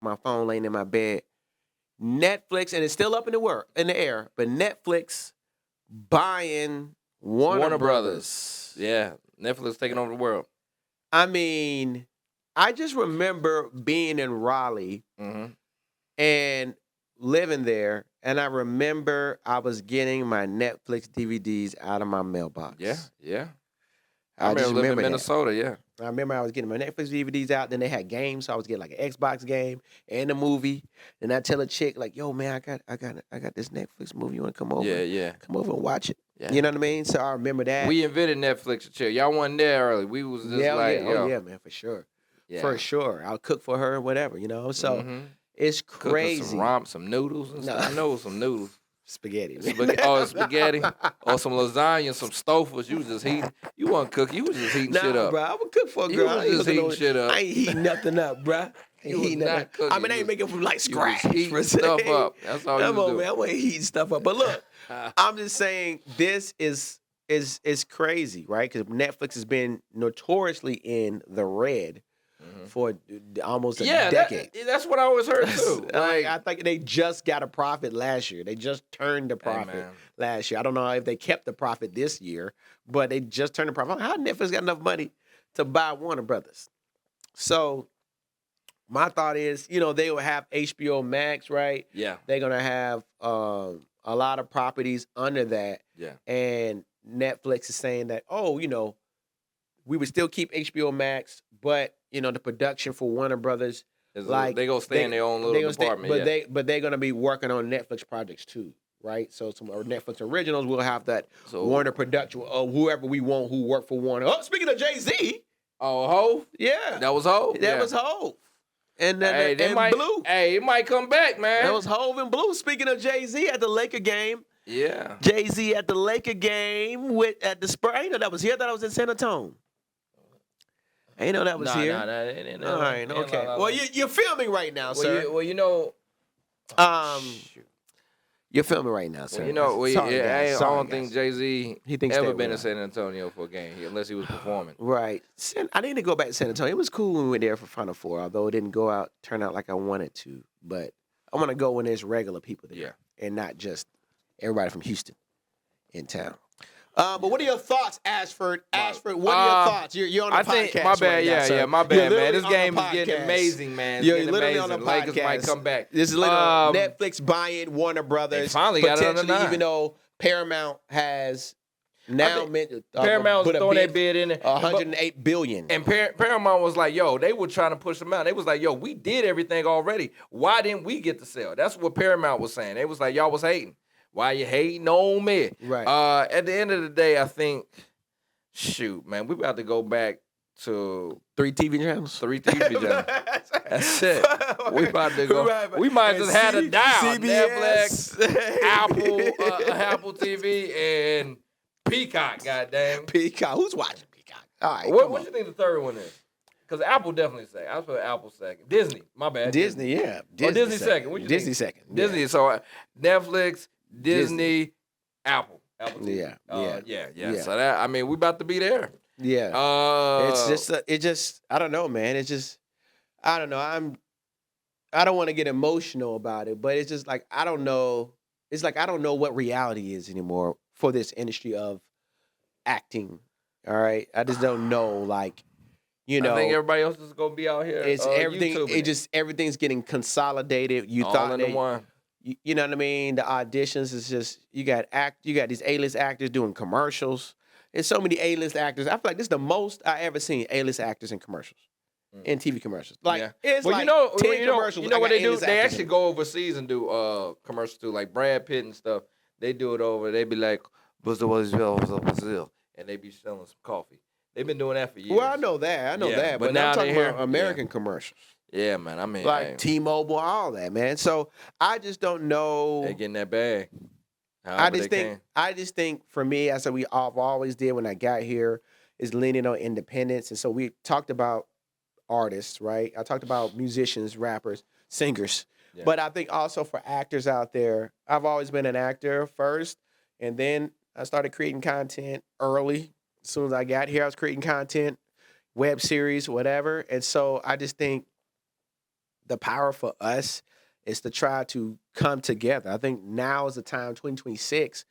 my phone laying in my bed. Netflix, and it's still up in the air, but Netflix buying Warner Brothers. Yeah, Netflix taking over the world. I mean, I just remember being in Raleigh Mm-hmm. and living there, and I remember I was getting my Netflix DVDs out of my mailbox. Yeah. I I just remember living in remember that. Minnesota, yeah. I remember I was getting my Netflix DVDs out. Then they had games, so I was getting like an Xbox game and a movie. And I tell a chick like, "Yo, man, I got this Netflix movie. You want to come over? Yeah. Come over and watch it." Yeah. You know what I mean? So I remember that. We invented Netflix chill. Y'all wasn't there early. We was just yeah, like, yeah, yo. oh yeah, man, for sure, Yeah. for sure. I'll cook for her, whatever, you know. So Mhm. it's Cooking crazy. some romp, some noodles and No. stuff. I know some noodles. Spaghetti. Spaghetti. Or some lasagna, some stofers. You was just heating. You wasn't cooking. You was just heating shit up. Bro, I would cook for a You girl. was just heating shit up. I ain't heating nothing up, bro. You was not cooking. I mean, I ain't making from like scratch. You was heating stuff up. That's all you Come was on, doing. man. I wasn't heating stuff up. But look, I'm just saying this is crazy, right? Because Netflix has been notoriously in the red for almost a decade. That's what I always heard too. Like, I think they just got a profit last year. They just turned a profit man. last year. I don't know if they kept the profit this year, but they just turned a profit. How Netflix got enough money to buy Warner Brothers? So my thought is, they will have HBO Max, right? Yeah. They're gonna have a lot of properties under that. Yeah. And Netflix is saying that, we would still keep HBO Max, but the production for Warner Brothers, They like gonna stay in their own little department. but they're gonna be working on Netflix projects too, right? So some Netflix originals will have that Warner production, or whoever we want who work for Warner. Oh, speaking of Jay-Z, Hov? yeah, That was Hov? that was Hov, and Blue. Hey, it might come back, man. That was Hov and Blue. Speaking of Jay-Z at the Laker game. Yeah. Jay-Z at the Laker game at the Spurs. I didn't know that was here. I thought I was in San Antonio. I didn't know that was here. Nah. All right, okay. Well, you're filming right now, sir. You're filming right now, sir. I don't think Jay-Z ever been to to San Antonio for a game unless he was performing. Right. I need to go back to San Antonio. It was cool when we went there for Final Four, although it didn't turn out like I wanted to. But I want to go when there's regular people there and not just everybody from Houston in town. But what are your thoughts, Ashford? Ashford, what are your thoughts? You're on the podcast. My bad, right now, my bad, man. This on game the is getting podcast. amazing, man. You're getting literally amazing. on the Lakers podcast. might come back. This is literally Netflix buying Warner Brothers. They finally got it on the potentially, line. even though Paramount has now Paramount's throwing their bid in there. $108 billion. And Paramount was like, yo, they were trying to push them out. They was like, yo, we did everything already. Why didn't we get the sale? That's what Paramount was saying. They was like, y'all was hating. Why you hating on me? Right. At the end of the day, I think, shoot, man, we about to go back to 3 TV channels. 3 TV channels. That's it. We about to go. We might just have a dial. CBS. Netflix, Apple TV, and Peacock. Goddamn. Peacock. Who's watching Peacock? All right. What you think the third one is? Because Apple definitely second. I'll put Apple second. Disney. My bad. Disney, yeah. Disney second. What you Disney think? second. Disney. Yeah. So Netflix, Disney, Apple. Apple TV. Yeah. So that, we about to be there. Yeah. It's just, I don't know, man. It's just, I don't know. I don't want to get emotional about it, but it's just like, I don't know. It's like, I don't know what reality is anymore for this industry of acting. All right. I just don't know. Like, I think everybody else is gonna be out here. It's everything. YouTubing Everything's getting consolidated. You all thought in one. You know what I mean? The auditions is just you got these A-list actors doing commercials. There's so many A-list actors. I feel like this is the most I ever seen A-list actors in commercials, in TV commercials. Like it's like 10 commercials. You know what they do? A-list They actors actually go overseas and do commercials too, like Brad Pitt and stuff. They do it over. They be like, Brazil, and they be selling some coffee. They've been doing that for years. Well, I know that, but now I'm talking about American commercials. Yeah, man. Like T-Mobile, all that, man. So I just don't know. They getting that bag. I just think for me, as I've always did when I got here, is leaning on independence. And so we talked about artists, right? I talked about musicians, rappers, singers. Yeah. But I think also for actors out there, I've always been an actor first, and then I started creating content early. As soon as I got here, I was creating content, web series, whatever. And so I just think the power for us is to try to come together. I think now is the time, 2026,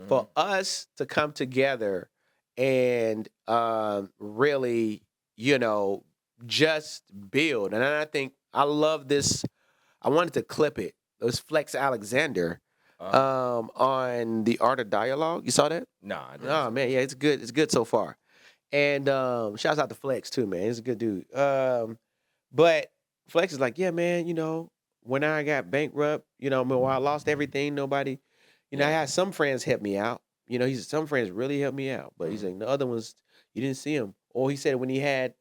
for us to come together and really, just build. And I think I love this. I wanted to clip it. It was Flex Alexander on the Art of Dialogue. You saw that? Nah, I didn't. Oh man, yeah, it's good. It's good so far. And shouts out to Flex too, man. He's a good dude. But Flex is like, yeah, man, when I got bankrupt, when I lost everything, nobody, I had some friends help me out. He said some friends really helped me out. But he's like, the other ones, you didn't see them. Or he said when he had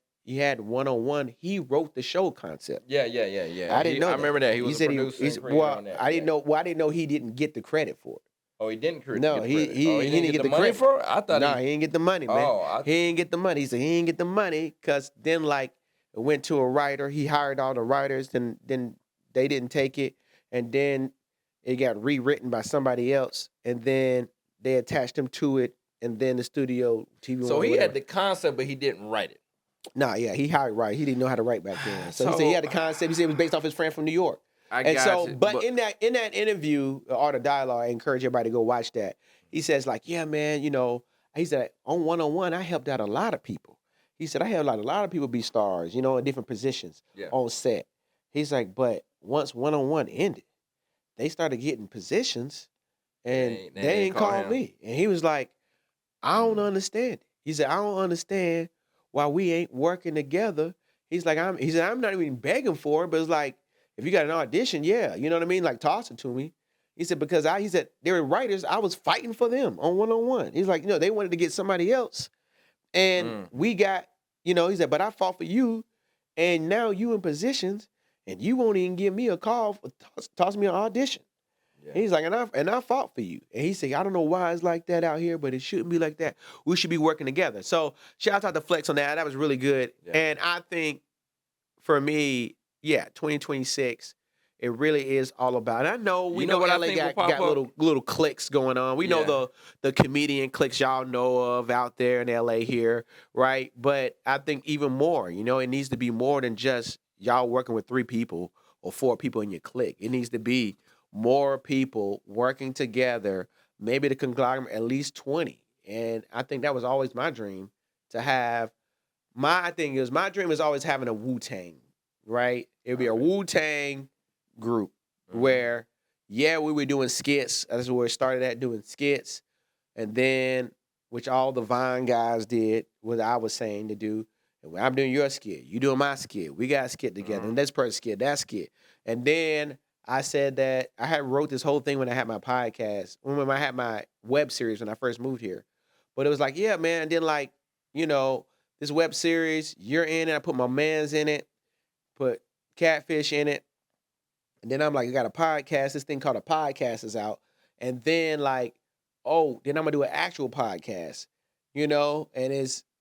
one-on-one, he wrote the show concept. Yeah. I didn't know that. I remember that. He was a said producer and creator well, on that. I didn't know. Well, I didn't know he didn't get the credit for it. Oh, he didn't get No, the he credit. didn't get the money credit for it? I thought he didn't get the money, man. He didn't get the money. He said he didn't get the money because then it went to a writer. He hired all the writers, then they didn't take it, and then it got rewritten by somebody else, and then they attached him to it, and then the studio TV. So he had the concept, but he didn't write it. Nah, yeah, he hired right. He didn't know how to write back then. So he said he had the concept. He said it was based off his friend from New York. But in that interview, Art of Dialogue, I encourage everybody to go watch that. He says yeah, man, he said on one-on-one, I helped out a lot of people. He said I helped a lot of people be stars, in different positions on set. He's like, but once one-on-one ended, they started getting positions, and they ain't call me. And he was like, I don't understand it. He said I don't understand why we ain't working together. He said I'm not even begging for it, but it's like, if you got an audition, yeah, you know what I mean? Like, toss it to me. He said, because he said, they were writers, I was fighting for them on one-on-one. He's like, they wanted to get somebody else. And we got, he said, but I fought for you, and now you in positions, and you won't even give me a call for toss me an audition. Yeah. He's like, and I fought for you. And he said, I don't know why it's like that out here, but it shouldn't be like that. We should be working together. So shout out to Flex on that. That was really good. Yeah. And I think, for me, 2026, it really is all about. And I know we know LA got little cliques going on. We know the comedian cliques y'all know of out there in LA here, right? But I think even more, it needs to be more than just y'all working with 3 people or 4 people in your clique. It needs to be more people working together, maybe the conglomerate at least 20. And I think that was always my dream to have. My dream is always having a Wu-Tang. Right? It would be a Wu-Tang group where, we were doing skits. That's where it started at, doing skits. And then, which all the Vine guys did, what I was saying to do. And when I'm doing your skit, you doing my skit. We got a skit together. And this person skit, that skit. And then I said that I had wrote this whole thing when I had my podcast, when I had my web series when I first moved here. But it was like, yeah, man. And then this web series, you're in it. I put my mans in it. Put Catfish in it, and then I'm like, I got a podcast. This thing called a podcast is out, and then then I'm gonna do an actual podcast, and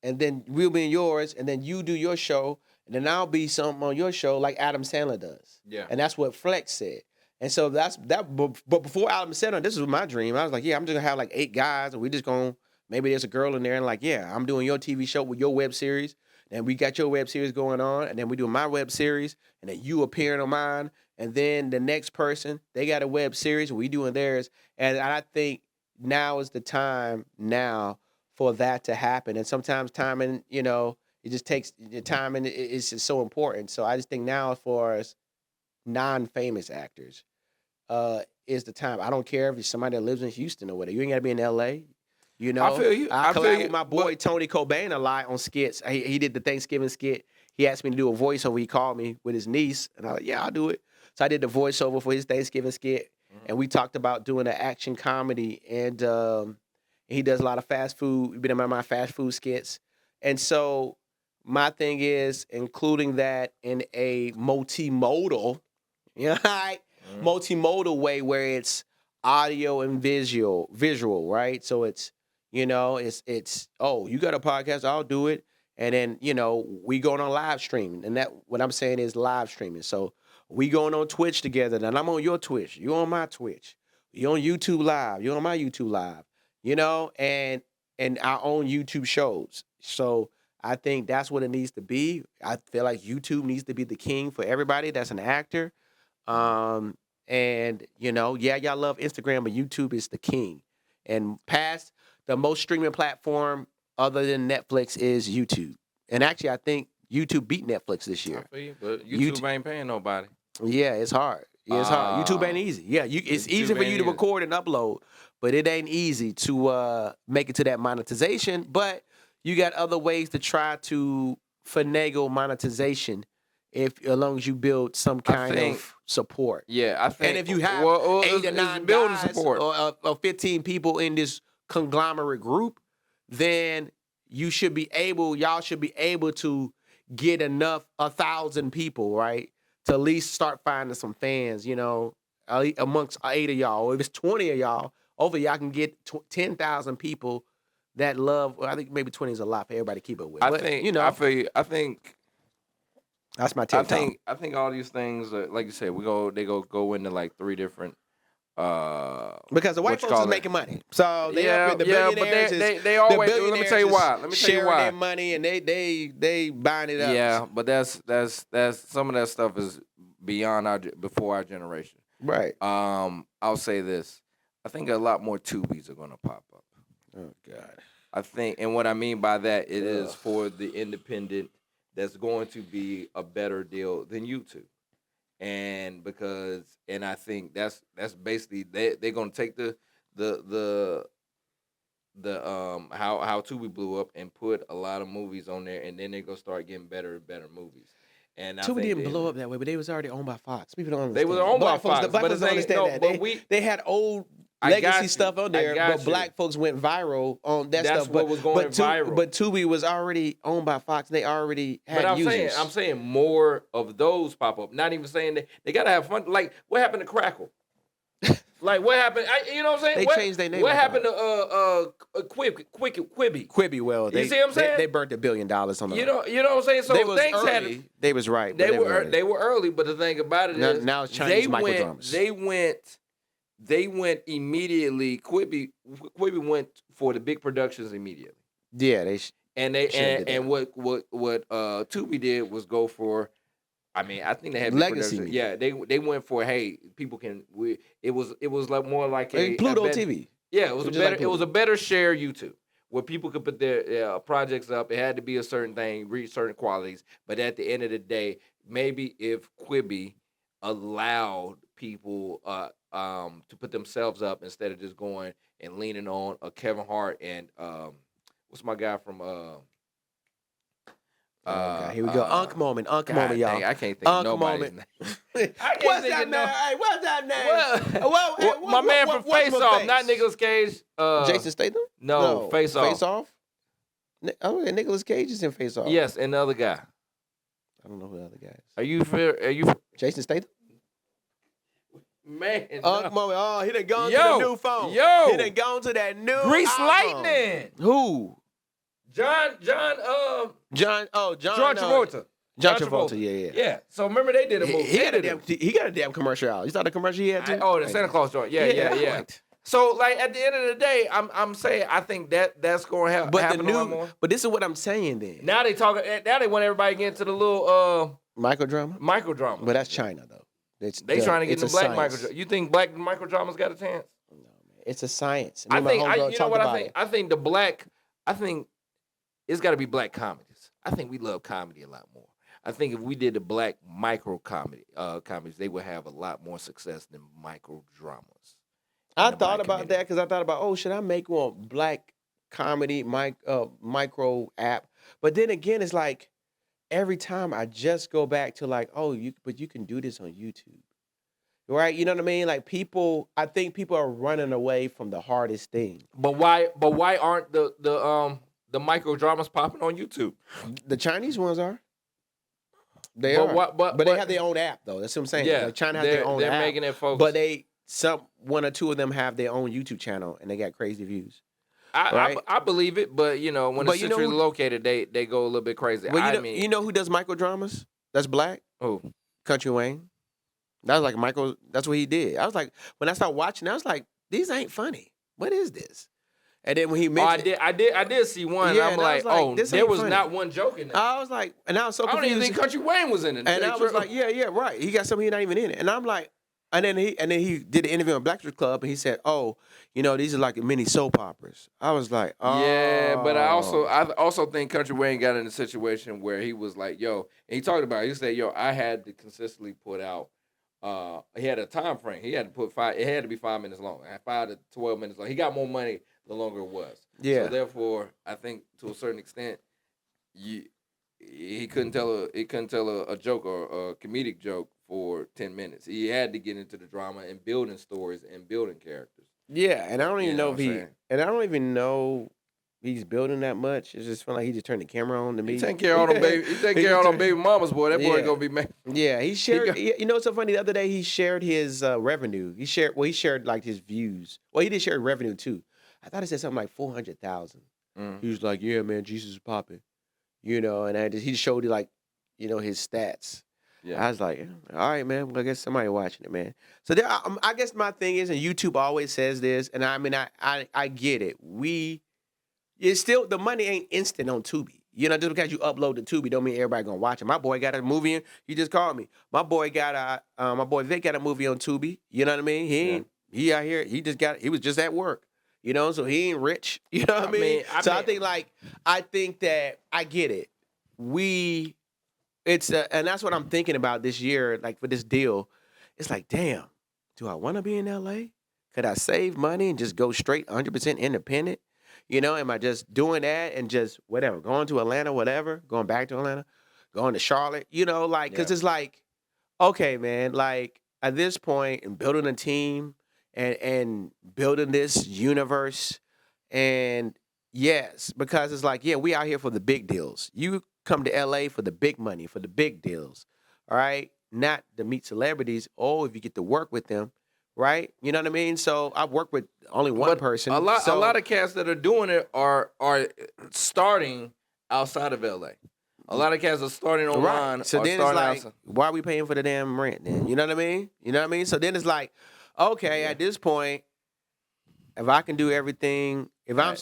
then we'll be in yours, and then you do your show, and then I'll be something on your show like Adam Sandler does. Yeah, and that's what Flex said, and so that's that. But before Adam Sandler, this was my dream. I was like, I'm just gonna have 8 guys, and we just gonna maybe there's a girl in there, and I'm doing your TV show with your web series. And we got your web series going on, and then we do my web series, and then you appearing on mine, and then the next person, they got a web series, and we doing theirs. And I think now is the time now for that to happen. And sometimes timing, it just takes the time, and it's just so important. So I just think now for us non-famous actors is the time. I don't care if it's somebody that lives in Houston or whatever. You ain't got to be in L.A., I feel you. I collab with my boy Tony Cobain a lot on skits. He did the Thanksgiving skit. He asked me to do a voiceover. He called me with his niece, and I was like, I'll do it. So I did the voiceover for his Thanksgiving skit, and we talked about doing an action comedy. And he does a lot of fast food. He's been in my fast food skits. And so my thing is including that in a multimodal, multimodal way where it's audio and visual, right? So it's you got a podcast, I'll do it. And then, we going on live streaming. And that what I'm saying is live streaming. So we going on Twitch together. And I'm on your Twitch. You on my Twitch. You on YouTube Live. You on my YouTube Live. And our own YouTube shows. So I think that's what it needs to be. I feel like YouTube needs to be the king for everybody that's an actor. Um, and yeah, y'all love Instagram, but YouTube is the king. And past the most streaming platform other than Netflix is YouTube. And actually, I think YouTube beat Netflix this I year. feel you, but YouTube ain't paying nobody. Yeah, it's hard. Yeah, it's hard. YouTube ain't easy. Yeah, it's easy for you to record and upload, but it ain't easy to make it to that monetization. But you got other ways to try to finagle monetization as long as you build some kind of support. Yeah, I think. And if you have 8 or 9 building guys support or 15 people in this conglomerate group, then y'all should be able to get enough 1,000 people, right, to at least start finding some fans, amongst 8 of y'all. Or if it's 20 of y'all, hopefully y'all can get 10,000 people that love. Well, I think maybe 20 is a lot for everybody to keep up with. I think that's my take. I think all these things, like you said, they go into like 3 different. Because the white folks is making money, so they up in the billionaires. But they always. Let me tell you why. Sharing their money and they buying it up. Yeah, but that's some of that stuff is beyond before our generation. Right. I'll say this. I think a lot more Tubies are gonna pop up. Oh God. I think, and what I mean by that, it is for the independent that's going to be a better deal than YouTube. And I think that's basically they're gonna take the how Tubi blew up and put a lot of movies on there, and then they're gonna start getting better and better movies. And Tubi didn't blow up that way, but they was already owned by Fox. People don't understand. They were owned by Fox, but folks don't understand that. They had old legacy stuff on there, but black folks went viral on that stuff. That's what was going viral. But Tubi was already owned by Fox. They already had users. I'm saying more of those pop up. Not even saying they gotta have fun. Like what happened to Crackle? Like what happened? You know what I'm saying? They changed their name. What happened to Quibi? Quibi. Well, you see what I'm saying? They burnt $1 billion on them. You know what I'm saying? So they was right. They were early, but the thing about it is now it's Chinese microdramas. They went immediately. Quibi went for the big productions immediately. Yeah, and what Tubi did was go for. I mean, I think they had legacy. Yeah, they went for people can. It was like more like Pluto TV. Yeah, it was better. It was a better share YouTube where people could put their projects up. It had to be a certain thing, reach certain qualities. But at the end of the day, maybe if Quibi allowed people to put themselves up instead of just going and leaning on a Kevin Hart and what's my guy from here we go. Unk moment, y'all. Dang, I can't think of nobody's name. What's that name? Hey, what's that name? My man from Face Off, not Nicolas Cage. Jason Statham? No, Face Off. Face Off? Oh, yeah, Nicolas Cage is in Face Off. Yes, and the other guy. I don't know who the other guy is. Are you Jason Statham? Man, Unk moment. Oh, he done gone to the new phone. He done gone to that new Grease iPhone. Lightning. Who? John Travolta. John Travolta, Yeah. So remember they did a movie. He got a damn commercial out. You saw the commercial he had too? The Santa Claus joint. Yeah. So like at the end of the day, I'm saying I think that's going to happen a lot more. But this is what I'm saying then. Now they want everybody to get into the little microdrama. But that's China though. They trying to get into black microdrama. You think black microdramas got a chance? No, man. It's a science. I think I think it's got to be black comedies. I think we love comedy a lot more. I think if we did the black micro comedies, they would have a lot more success than micro dramas. I thought about that because I thought about, should I make one black comedy micro app? But then again, it's like every time I just go back to like, but you can do this on YouTube, right? You know what I mean? Like I think people are running away from the hardest thing. But why aren't the micro dramas popping on YouTube? The Chinese ones are. They are. But they have their own app though. That's what I'm saying. Yeah, like China has their own app. They're making it focus. But one or two of them have their own YouTube channel and they got crazy views. I believe it, but when it's centrally located, they go a little bit crazy. But you know who does microdramas? That's black. Who? Country Wayne. That was like that's what he did. I was like, when I started watching, I was like, these ain't funny. What is this? And then when he Oh, mentioned, I did see one. Yeah, I'm and I was like, like, oh, this there ain't was funny. not one joke in there. I was like, and I was so I don't confused. even think Country Wayne was in it. And I was like, yeah, right. He got something he's not even in it. And I'm like, and then he did an interview on Black Strip Club, and he said, oh, these are like mini soap operas. I was like, oh. Yeah, but I also think Country Wayne got in a situation where he was like, yo, and he talked about it. He said, yo, I had to consistently put out. He had a time frame. He had to put five. It had to be 5 minutes long. 5 to 12 minutes long. He got more money the longer it was. Yeah. So therefore, I think to a certain extent, he couldn't tell a joke or a comedic joke for 10 minutes. He had to get into the drama and building stories and building characters. Yeah, and I don't even know if I don't even know he's building that much. It's just feel like he just turned the camera on to me. He taking care of all them baby. He taking care of all them baby mamas, boy. That boy gonna be mad. Yeah, he shared. You know what's so funny? The other day he shared his revenue. He shared like his views. Well, he did share revenue too. I thought it said something like 400,000. He was like, "Yeah, man, Jesus is popping," and he showed you like, his stats. Yeah. I was like, all right, man. Well, I guess somebody watching it, man. So there, I guess my thing is, and YouTube always says this, and I mean, I get it. It's still, the money ain't instant on Tubi. Just because you upload to Tubi don't mean everybody gonna watch it. My boy got a movie in. He just called me. My boy Vic got a movie on Tubi. You know what I mean? He out here. He was just at work. So he ain't rich. You know what I mean? I think that I get it. And that's what I'm thinking about this year, like for this deal. It's like, damn, do I want to be in LA? Could I save money and just go straight 100% independent? Am I just doing that and just whatever, going to Atlanta, whatever, going back to Atlanta, going to Charlotte, because it's like, okay, man, like at this point and building a team and building this universe. And yes, because it's like, yeah, we out here for the big deals. You come to LA for the big money, for the big deals, all right? Not to meet celebrities, if you get to work with them, right? You know what I mean? So I've worked with only one person. A lot of cats that are doing it are starting outside of LA. A lot of cats are starting online. Right. So then it's like, why are we paying for the damn rent then? You know what I mean? So then it's like, okay, at this point, if I can do everything, if I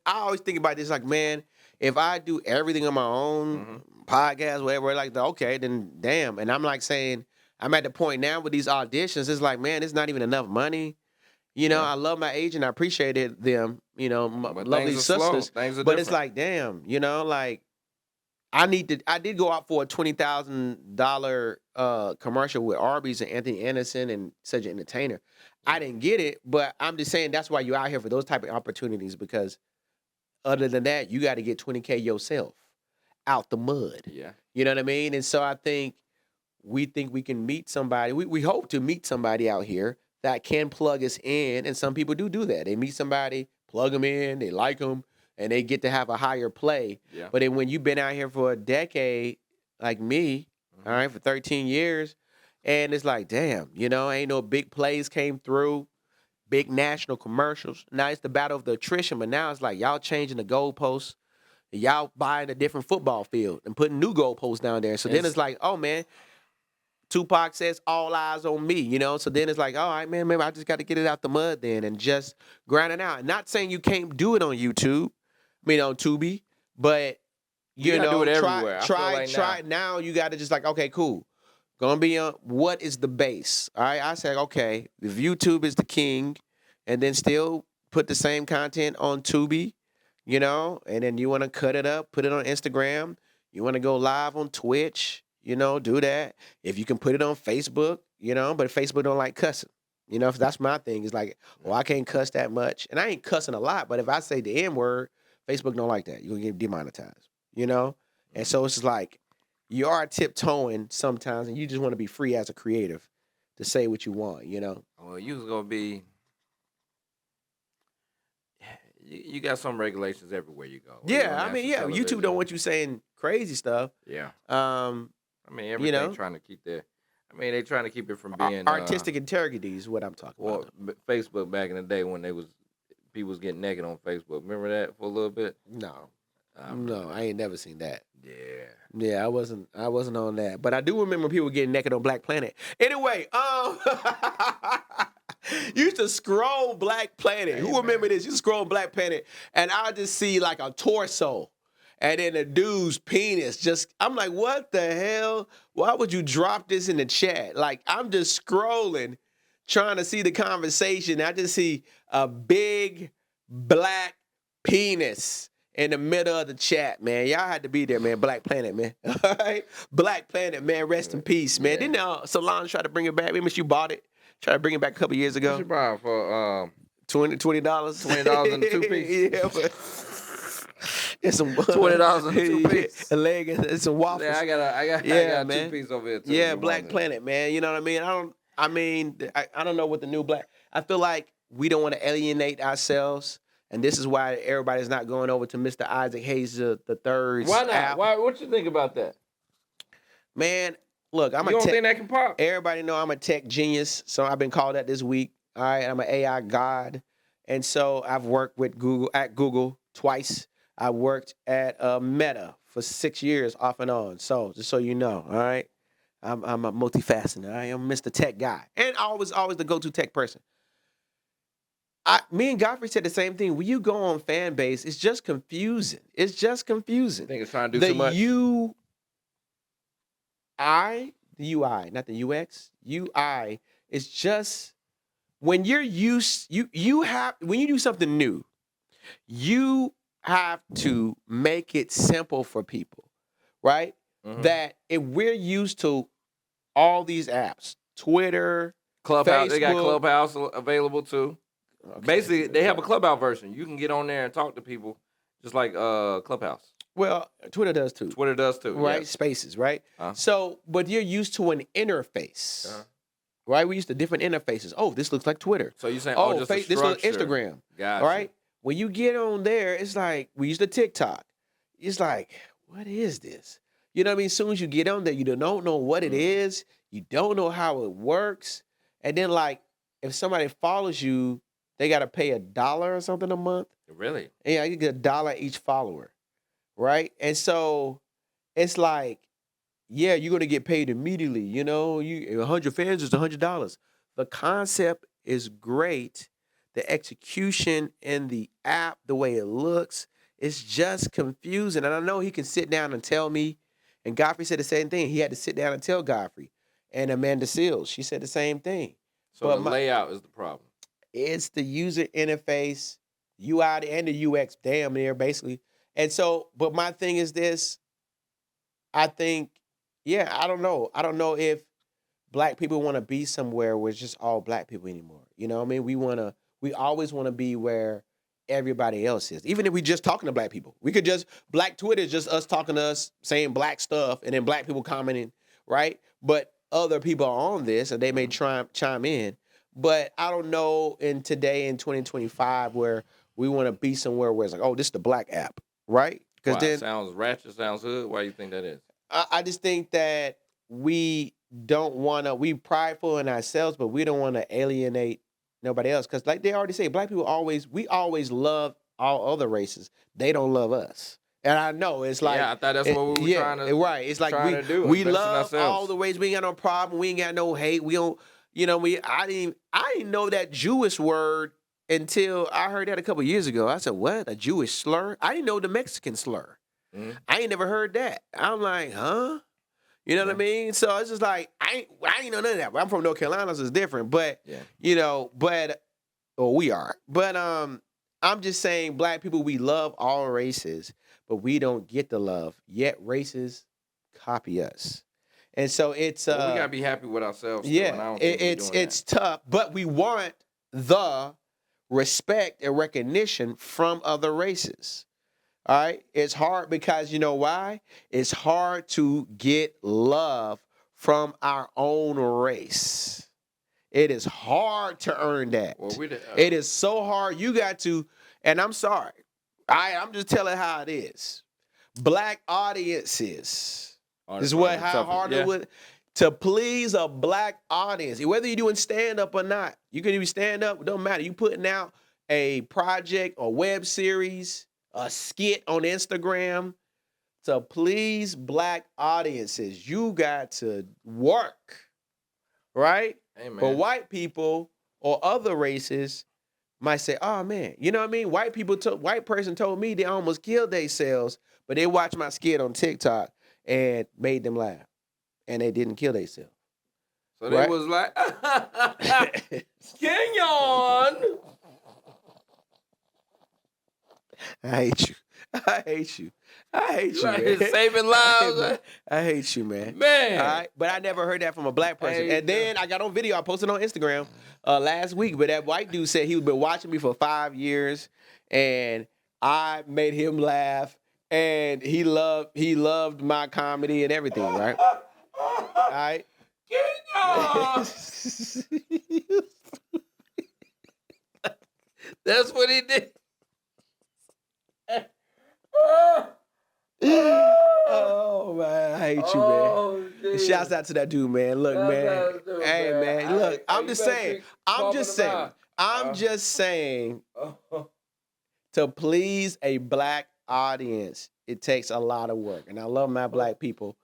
always think about this, like, man, if I do everything on my own, podcast, whatever, like, okay, then damn. And I'm like saying, I'm at the point now with these auditions, it's like, man, it's not even enough money. I love my agent. I appreciated them, my lovely sisters. But different. It's like, damn, like, I did go out for a $20,000 commercial with Arby's and Anthony Anderson and such an entertainer. I didn't get it, but I'm just saying that's why you're out here for those type of opportunities, because other than that, you got to get $20K yourself out the mud. Yeah. You know what I mean? And so I think we can meet somebody. We hope to meet somebody out here that can plug us in, and some people do that. They meet somebody, plug them in, they like them, and they get to have a higher play. Yeah. But then when you've been out here for a decade, like me, all right, for 13 years, and it's like, damn, ain't no big plays came through, big national commercials. Now it's the battle of the attrition, but now it's like y'all changing the goalposts, y'all buying a different football field and putting new goalposts down there. So then it's like, oh, man, Tupac says all eyes on me, So then it's like, all right, man, maybe I just got to get it out the mud then and just grind it out. Not saying you can't do it on YouTube, on Tubi, but you know, do it everywhere. Try it now. You got to just like, okay, cool. Gonna be on what is the base? All right, I said, okay, if YouTube is the king, and then still put the same content on Tubi, and then you want to cut it up, put it on Instagram. You want to go live on Twitch, do that. If you can put it on Facebook, but Facebook don't like cussing. If that's my thing, it's like, well, I can't cuss that much, and I ain't cussing a lot. But if I say the N word, Facebook don't like that. You're gonna get demonetized, And so it's like you are tiptoeing sometimes, and you just want to be free as a creative to say what you want, Well, you was gonna be. You got some regulations everywhere you go. Yeah, I mean, yeah, YouTube don't want you saying crazy stuff. Yeah. I mean, everything trying to keep their. I mean, they trying to keep it from being artistic integrity is what I'm talking about. Well, Facebook back in the day when people was getting naked on Facebook. Remember that for a little bit? No, I ain't never seen that. Yeah, I wasn't on that, but I do remember people getting naked on Black Planet. Anyway, You used to scroll Black Planet. Hey, Who remember this? You scroll Black Planet, and I just see like a torso, and then a dude's penis. Just, I'm like, what the hell? Why would you drop this in the chat? Like, I'm just scrolling, trying to see the conversation. I just see a big black penis in the middle of the chat, man. Y'all had to be there, man. Black Planet, man. All right? Black Planet, man. Rest in peace, man. Yeah. Didn't Solange try to bring it back? Remember you bought it? Tried to bring it back a couple years What ago. you buy for $20. $20 and a two-piece? Yeah, but it's some $20 and a two-piece. A leg and some waffles. Yeah, I got Yeah, a man. two-piece over here too. Yeah, You Black want it. Planet, man. You know what I mean? I don't know what the new black. I feel like we don't want to alienate ourselves, and this is why everybody's not going over to Mr. Isaac Hayes the third's Why not? app. Why? What you think about that? Man, look, I'm You a don't tech. think that can pop? Everybody know I'm a tech genius, so I've been called that this week. All right, I'm an AI god, and so I've worked with Google twice. I worked at Meta for 6 years off and on. So just so you know, all right, I'm a multifaceted. I am Mr. Tech guy, and always the go-to tech person. Me and Godfrey said the same thing. When you go on fan base, it's just confusing. It's just confusing. I think it's trying to do too much. The UI, not the UX. UI is just when you're when you do something new, you have to make it simple for people, right? Mhm. That if we're used to all these apps, Twitter, Clubhouse, they got Facebook. Clubhouse available too. Okay. Basically, they have a Clubhouse version. You can get on there and talk to people, just like Clubhouse. Well, Twitter does too. Twitter does too, Right? yes. Spaces, right? So, but you're used to an interface, right? We used to different interfaces. Oh, this looks like Twitter. So you're saying, Oh, just a this looks structure. Instagram. Gotcha. All right? When you get on there, it's like, we used to TikTok. It's like, what is this? You know what I mean? As soon as you get on there, you don't know what it is. You don't know how it works. And then, like, if somebody follows you, they got to pay $1 or something a month. Really? Yeah, you get $1 each follower, right? And so it's like, yeah, you're gonna get paid immediately. You know, 100 fans is $100. The concept is great. The execution in the app, the way it looks, it's just confusing. And I know he can sit down and tell me. And Godfrey said the same thing. He had to sit down and tell Godfrey. And Amanda Seals, she said the same thing. So But the layout is the problem. It's the user interface, UI and the UX, damn near basically. And so, but my thing is this. I think, yeah, I don't know. I don't know if black people want to be somewhere where it's just all black people anymore. You know what I mean? We always want to be where everybody else is. Even if we just talking to black people. Black Twitter is just us talking to us, saying black stuff, and then black people commenting, right? But other people are on this, and they may chime in. But I don't know in 2025, where we want to be somewhere where it's like, oh, this is the black app, right? Because then sounds ratchet, sounds hood. Why do you think that is? I just think that we don't want to, we prideful in ourselves, but we don't want to alienate nobody else. Because like they already say, black people we always love all other races. They don't love us. And I know it's like, I thought that's what we were trying to right. It's like trying to do, we invest in love ourselves. all the ways. We ain't got no problem. We ain't got no hate. We don't, I didn't know that Jewish word until I heard that a couple years ago. I said, what? A Jewish slur? I didn't know the Mexican slur. Mhm. I ain't never heard that. I'm like, huh? You know what I mean? So it's just like, I ain't know none of that. I'm from North Carolina, so it's different. But, we are. But I'm just saying, black people, we love all races, but we don't get the love. Yet races copy us. And so it's we gotta be happy with ourselves. Too, yeah, and I don't think we're doing it's tough, but we want the respect and recognition from other races. All right, it's hard because you know why? It's hard to get love from our own race. It is hard to earn that. Well, it is so hard. You got to, and I'm sorry. I'm just telling how it is. Black audiences. This is how hard it would to please a black audience. Whether you're doing stand-up or not. You can even stand up, it don't matter. You putting out a project or web series, a skit on Instagram to please black audiences. You got to work, right? Hey, man. For white people, or other races might say, "Oh man, you know what I mean?" White person told me they almost killed themselves, but they watched my skit on TikTok and made them laugh, and they didn't kill themselves. So they was like, Kenyon. I hate you. I hate you. I hate you, Right, man. saving lives. I hate you, man. Man. All right, but I never heard that from a black person. And then I got on video. I posted on Instagram last week. But that white dude said he'd been watching me for 5 years, and I made him laugh, and he loved my comedy and everything. Right? All right. That's what he did. Oh man, I hate you, man. Shouts out to that dude, man. Look, man. Hey, man. Look, I'm just saying. I'm just saying. To please a black audience, it takes a lot of work, and I love my black people.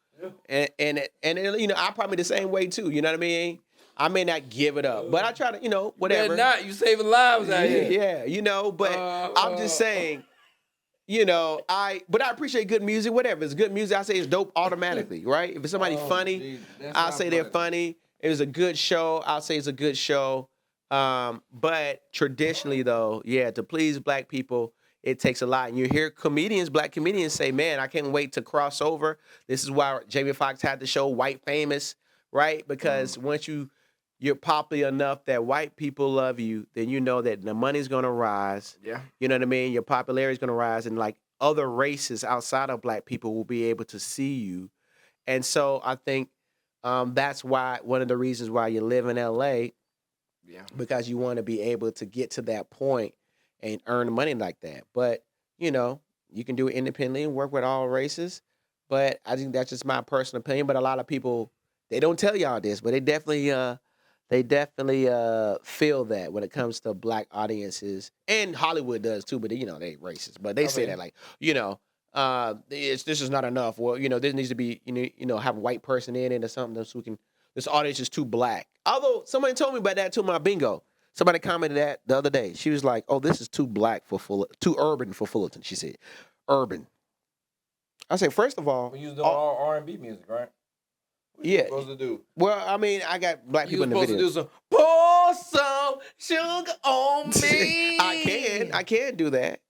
And you know, I probably the same way too. You know what I mean? I may not give it up, but I try to, you know, whatever. They're not. You saving lives out here. Yeah, you know, but I'm just saying. You know, but I appreciate good music. Whatever, it's good music. I say it's dope automatically, right? If it's somebody funny, I'll say they're funny. If it's a good show, I'll say it's a good show. But traditionally, though, yeah, to please black people, it takes a lot. And you hear black comedians say, "Man, I can't wait to cross over." This is why Jamie Foxx had the show White Famous, right? Because once you're popular enough that white people love you, then you know that the money's gonna rise. Yeah. You know what I mean? Your popularity's gonna rise, and like other races outside of black people will be able to see you. And so I think that's why one of the reasons why you live in LA, because you want to be able to get to that point and earn money like that. But you know, you can do it independently and work with all races. But I think that's just my personal opinion. But a lot of people, they don't tell y'all this, but they definitely feel that when it comes to black audiences, and Hollywood does too. But you know, they ain't racist, but they say that like, you know, this is not enough. Well, you know, this needs to be, you know, have a white person in it or something so we can. This audience is too black. Although somebody told me about that too, my bingo. Somebody commented that the other day. She was like, "Oh, this is too black for too urban for Fullerton." She said, "Urban." I said, first of all, you was doing all R&B music, right? What yeah. you supposed to do? Well, I mean, I got black people in the video. You supposed to do some pour some sugar on me. I can do that.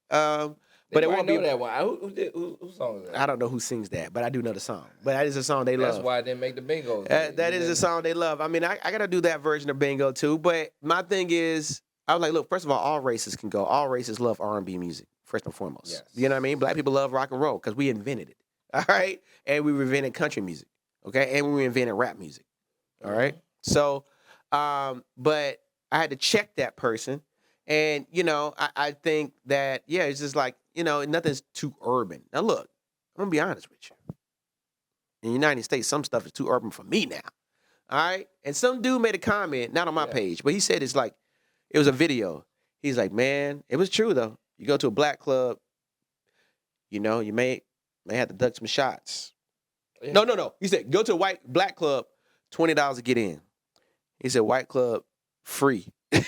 But it won't be that one. Who song is that? I don't know who sings that, but I do know the song. But that is a song they love. That's why I didn't make the bingo. That is a song they love. I mean, I got to do that version of bingo too. But my thing is, I was like, look, first of all races can go. All races love R&B music, first and foremost. Yes. You know what I mean? Black people love rock and roll because we invented it. All right? And we invented country music. Okay? And we invented rap music. All right? So, but I had to check that person. And, you know, I think that, yeah, it's just like, you know, nothing's too urban. Now, look, I'm going to be honest with you. In the United States, some stuff is too urban for me now. All right? And some dude made a comment, not on my page, but he said it's like, it was a video. He's like, man, it was true, though. You go to a black club, you know, you may have to duck some shots. Yeah. No. He said, go to a black club, $20 to get in. He said, white club, free. They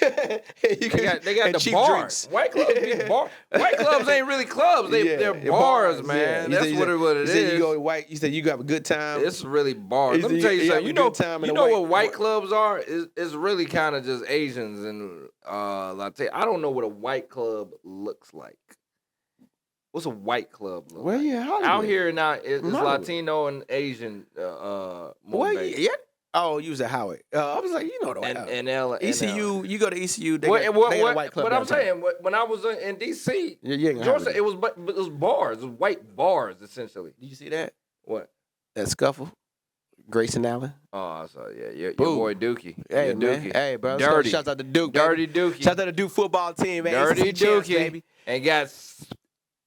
got the cheap bars. Drinks. White clubs be bar. White clubs ain't really clubs. They're bars, man. Yeah. That's what it is. Said you go white. You said you have a good time. It's really bars. Let me tell you something. You know what white clubs are? It's really kind of just Asians and Latino. I don't know what a white club looks like. What's a white club look like? Yeah, Hollywood. Out here now, it's Latino and Asian. Yeah. Oh, you was at Howard. I was like, you know the way. And L. ECU, you go to ECU. They got a white club. But I'm saying, when I was in DC, Georgia, it was bars, it was white bars essentially. Did you see that? What? That scuffle, Grayson Allen. Oh, so yeah, your boy Dookie. Hey, man. Dookie. Hey, bro. Dirty. Shouts out to Duke. Dirty baby. Dookie. Shouts out to Duke football team, man. Dirty Dookie, baby. And got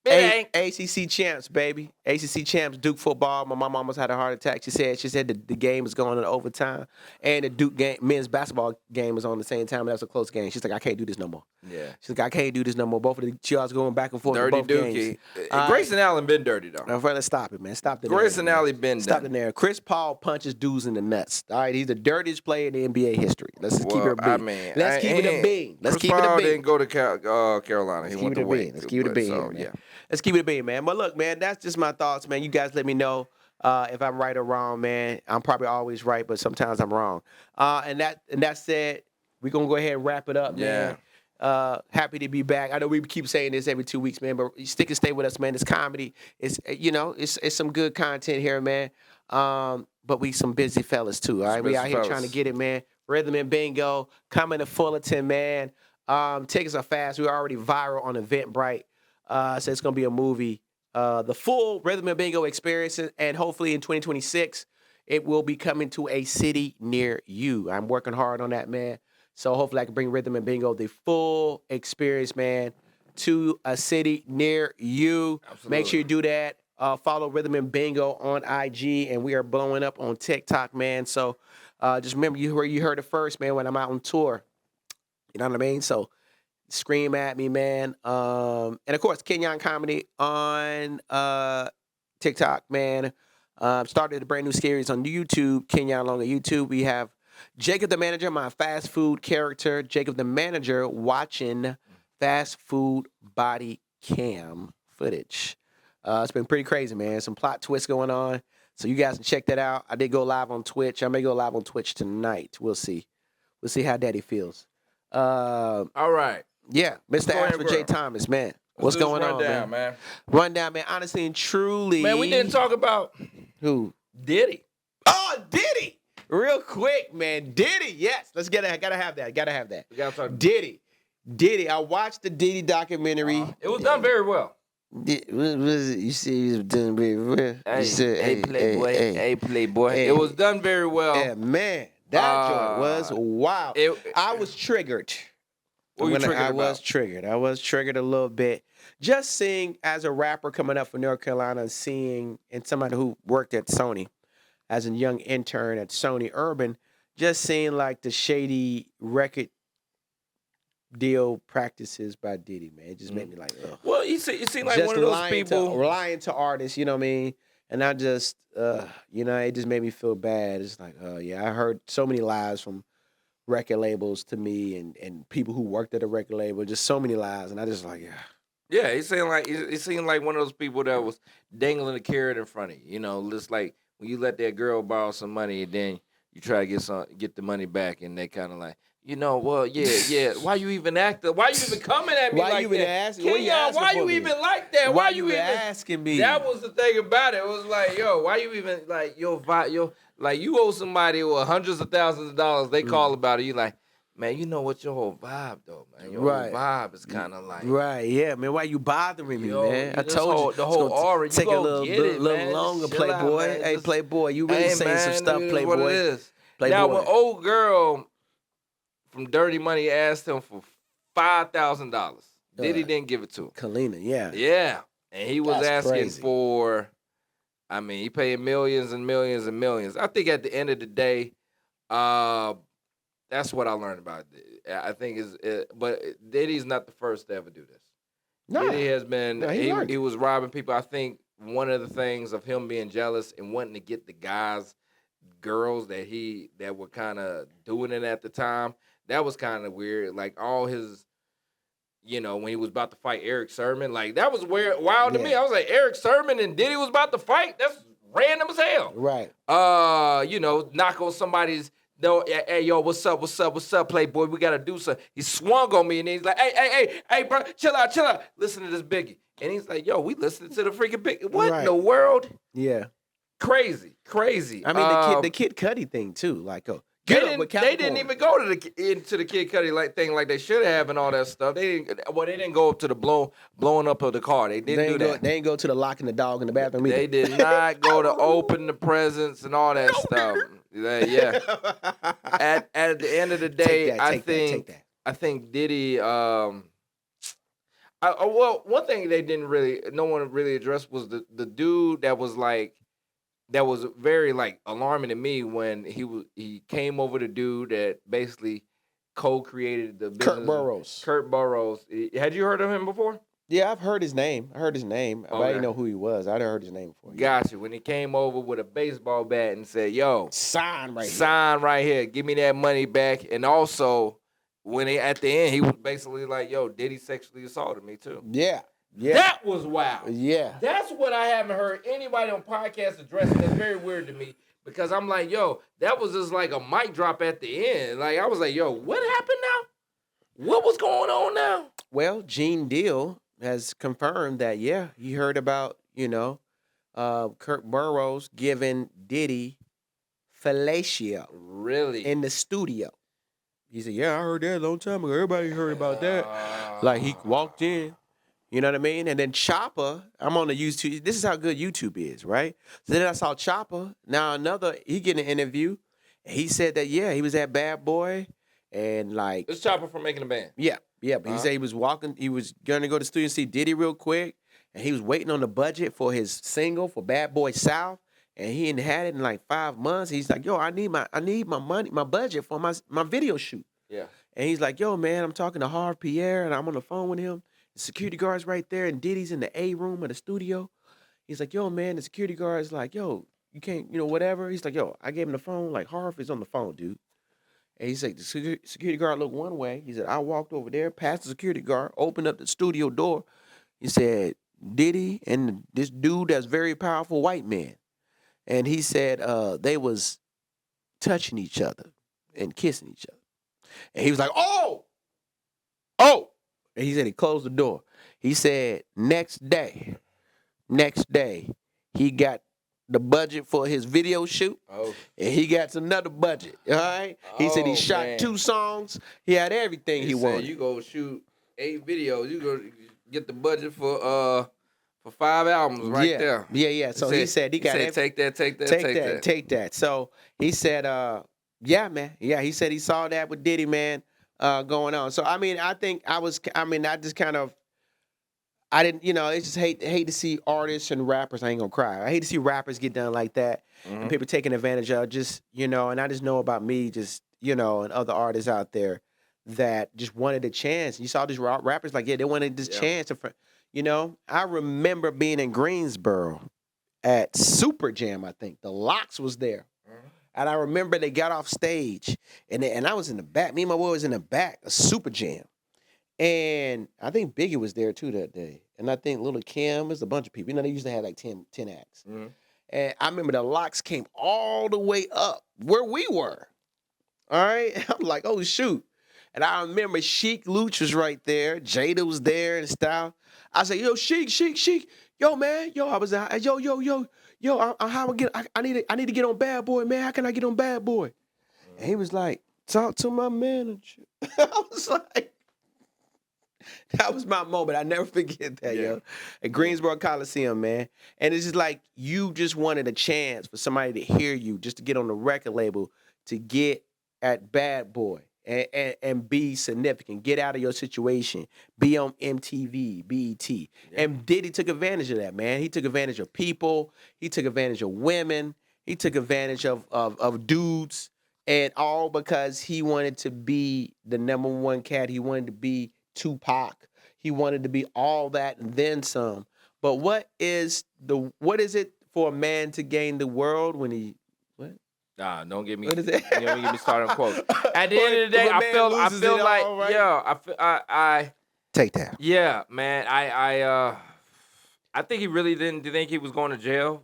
ACC champs, baby. ACC champs, Duke football. My mom almost had a heart attack. She said the game was going into overtime, and the Duke game, men's basketball game was on the same time. And that was a close game. She's like, I can't do this no more. Yeah. She's like, I can't do this no more. Both of the cheers going back and forth. Dirty in both Dookie. games. Grayson Allen been dirty though. Now, let's stop it, man. Stop the Grayson Allen been Stop done. the narrative. Chris Paul punches dudes in the nuts. All right, he's the dirtiest player in the NBA history. Let's just keep it a bean. I mean, Let's keep it a bean. Let's keep it a Paul bean. didn't go to Carolina. He went to Wake. Let's keep it a bean. So, Yeah. Let's keep it a bean, man. But look, man, that's just my thoughts, man. You guys let me know if I'm right or wrong, man. I'm probably always right, but sometimes I'm wrong. And that said, we're gonna go ahead and wrap it up, man. Happy to be back. I know we keep saying this every 2 weeks, man, but stick and stay with us, man. It's comedy. It's it's some good content here, man. But we some busy fellas too. All right, we out here trying to get it, man. Rhythm and Bingo coming to Fullerton, man. Tickets are fast. We're already viral on Eventbrite. So it's gonna be a movie. The full Rhythm and Bingo experience, and hopefully in 2026, it will be coming to a city near you. I'm working hard on that, man. So hopefully I can bring Rhythm and Bingo, the full experience, man, to a city near you. Absolutely. Make sure you do that. Follow Rhythm and Bingo on IG, and we are blowing up on TikTok, man. So just remember, you heard it first, man, when I'm out on tour. You know what I mean? So scream at me, man. And of course, Kenyon Comedy on TikTok, man. Started a brand new series on YouTube, Kenyon Long on YouTube. We have Jacob the Manager, my fast food character. Jacob the Manager watching fast food body cam footage. It's been pretty crazy, man. Some plot twists going on. So you guys can check that out. I did go live on Twitch. I may go live on Twitch tonight. We'll see. We'll see how Daddy feels. All right. Yeah, Mr. Ashford J. Thomas, man. What's going on, man? Rundown, man. Honestly and truly. Man, we didn't talk about who? Diddy. Oh, Diddy. Real quick, man. Diddy, yes. Let's get it. Gotta have that. We gotta talk. Diddy. I watched the Diddy documentary. It was done very well. You see, he was doing very well. Hey, Playboy. It was done very well. Yeah, man. That joint was wow. I was triggered. What were you triggered about? I was triggered a little bit. Just seeing, as a rapper coming up from North Carolina, and somebody who worked at Sony as a young intern at Sony Urban, just seeing like the shady record deal practices by Diddy, man. It just made me like, ugh. Well, you seem like just one of those people. lying to artists, you know what I mean? And I just, it just made me feel bad. It's like, oh, yeah, I heard so many lies from record labels to me and people who worked at a record label, just so many lies. And I just like, yeah. Yeah, it seemed like one of those people that was dangling a carrot in front of you. You know, just like when you let that girl borrow some money and then you try to get the money back, and they kind of like, well, yeah. Why you even acting? Why you even coming at me why like you even that? asking? Why you even like that? Why you even asking me? That was the thing about it. It was like, yo, why you even like like you owe somebody with hundreds of thousands of dollars. They call about it. You like, man, you know what your whole vibe though, man. Your whole vibe is kind of like, right, yeah, man. Why you bothering me, man? I told you the whole aura. Take a little longer, Playboy. Man. Hey, Playboy, you really saying some stuff, Playboy. What it is. Playboy. Now, when old girl from Dirty Money asked him for $5,000, Diddy didn't give it to him. Kalina, yeah. Yeah, and he was asking crazy. for, he paid millions and millions and millions. I think at the end of the day, that's what I learned about it. I think but Diddy's not the first to ever do this. No. Diddy has been, No, he was robbing people. I think one of the things of him being jealous and wanting to get the girls that were kind of doing it at the time, that was kind of weird. Like all his, when he was about to fight Eric Sermon, like that was wild to me. I was like, Eric Sermon and Diddy was about to fight? That's random as hell. Right. Knock on somebody's, no, hey, yo, what's up, Playboy? We got to do something. He swung on me and he's like, hey, bro, chill out. Listen to this Biggie. And he's like, yo, we listening to the freaking Biggie. What in the world? Yeah. Crazy. I mean, the Kid Cudi thing too. Like, they didn't even go into the Kid Cudi thing like they should have and all that stuff. They didn't go up to the blowing up of the car. They didn't do that. They didn't go to the locking the dog in the bathroom either. They did not go to open the presents and all that stuff. Yeah. At the end of the day, I think Diddy. Well, one thing no one really addressed was the dude that was like, that was very like alarming to me when he came over, the dude that basically co-created the Kurt business. Burrows. Kurt Burrows. Had you heard of him before? Yeah, I've heard his name. But I didn't know who he was. I'd heard his name before. Gotcha. When he came over with a baseball bat and said, "Yo, sign right here, give me that money back," and also when at the end he was basically like, "Yo, Diddy sexually assaulted me too." Yeah. That was wild. Yeah. That's what I haven't heard anybody on podcast addressing. That's very weird to me because I'm like, yo, that was just like a mic drop at the end. Like, I was like, yo, what happened now? What was going on now? Well, Gene Deal has confirmed that, yeah, he heard about, Kurt Burrows giving Diddy fellatio. Really? In the studio. He said, yeah, I heard that a long time ago. Everybody heard about that. Like, he walked in. You know what I mean? And then Chopper, I'm on the YouTube. This is how good YouTube is, right? So then I saw Chopper. Now he getting an interview. And he said that, yeah, he was at Bad Boy. And like. It's Chopper from Making a Band. Yeah. But he said he was going to go to the studio and see Diddy real quick. And he was waiting on the budget for his single for Bad Boy South. And he hadn't had it in like 5 months. He's like, yo, I need my money, my budget for my video shoot. Yeah. And he's like, yo, man, I'm talking to Harv Pierre and I'm on the phone with him. The security guard's right there, and Diddy's in the A room of the studio. He's like, yo, man, the security guard's like, yo, you can't, whatever. He's like, yo, I gave him the phone. Like, Harv is on the phone, dude. And he's like, the security guard looked one way. He said, I walked over there, past the security guard, opened up the studio door. He said, Diddy and this dude that's very powerful white man. And he said they was touching each other and kissing each other. And he was like, oh! And he said he closed the door. He said next day, he got the budget for his video shoot. Oh. And he got another budget. All right? He said he shot 2 songs. He had everything he wanted. You go shoot 8 videos. You go get the budget for 5 albums there. Yeah. So he said take that. So he said, yeah, man. Yeah, he said he saw that with Diddy, man. Going on. So I didn't, it's just hate to see artists and rappers. I ain't gonna cry. I hate to see rappers get done like that and people taking advantage of and I just know about me, and other artists out there that just wanted a chance. You saw these rappers like, yeah, they wanted this chance. I remember being in Greensboro at Super Jam, I think. The Locks was there. And I remember they got off stage, and I was in the back. Me and my boy was in the back, a Super Jam. And I think Biggie was there, too, that day. And I think Lil' Kim, there's a bunch of people. They used to have like 10 acts. Mm-hmm. And I remember the Locks came all the way up where we were. All right? I'm like, oh, shoot. And I remember Sheik Luch was right there. Jada was there and stuff. I said, yo, Sheik. Yo, man. Yo, I was like, yo, I need to get on Bad Boy, man. How can I get on Bad Boy? And he was like, talk to my manager. I was like, that was my moment. I never forget that, yo. At Greensboro Coliseum, man. And it's just like you just wanted a chance for somebody to hear you, just to get on the record label, to get at Bad Boy. And be significant. Get out of your situation. Be on MTV, BET. Yeah. And Diddy took advantage of that, man. He took advantage of people. He took advantage of women. He took advantage of dudes. And all because he wanted to be the number one cat. He wanted to be Tupac. He wanted to be all that and then some. But what is it for a man to gain the world when he... Nah, don't get me. What is it? Don't get me started on quotes. At the end of the day, I feel like, all, right? I take that. Yeah, man. I think he really didn't think he was going to jail.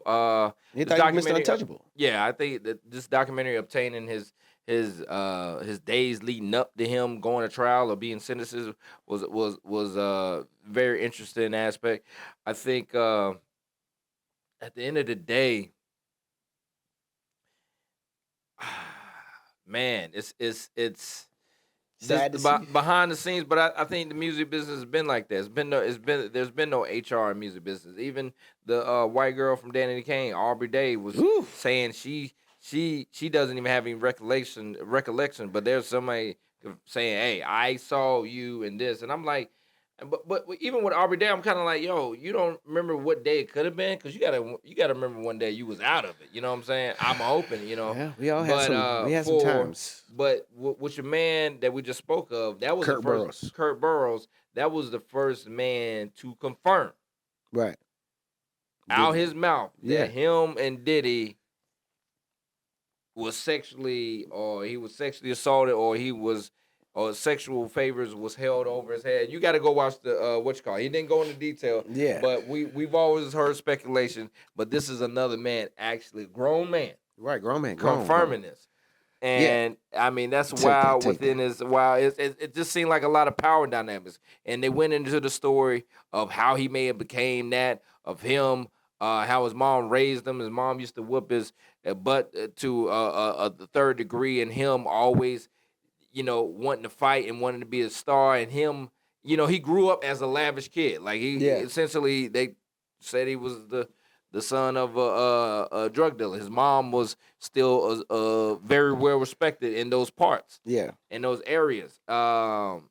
He thought he was Mr. Untouchable. Yeah, I think that this documentary obtaining his days leading up to him going to trial or being sentenced was very interesting aspect. I think at the end of the day. Man, it's sad to see. Behind the scenes, but I think the music business has been like that. There's been no HR in music business. Even the white girl from Danny Kane, Aubrey Day, was saying she doesn't even have any recollection, but there's somebody saying, "Hey, I saw you in this," and I'm like, But even with Aubrey Day, I'm kind of like, yo, you don't remember what day it could have been, because you gotta remember one day you was out of it. You know what I'm saying? I'm hoping, Yeah, we all had But some times. with your man that we just spoke of, that was the Kurt first Burrows. Kurt Burrows. That was the first man to confirm Right. out Diddy. his mouth Yeah. that him and Diddy was he was sexually assaulted, or sexual favors was held over his head. You got to go watch the what you call it. He didn't go into detail. Yeah. But we've always heard speculation. But this is another man, actually grown man, Right, grown man. confirming this. And I mean, that's wild within his wild. It just seemed like a lot of power dynamics. And they went into the story of how he may have became that, of him, how his mom raised him. His mom used to whoop his butt to the third degree, and him always, wanting to fight and wanting to be a star. And him, he grew up as a lavish kid. Like essentially, they said he was the son of a drug dealer. His mom was still very well respected in those parts. Yeah. In those areas. But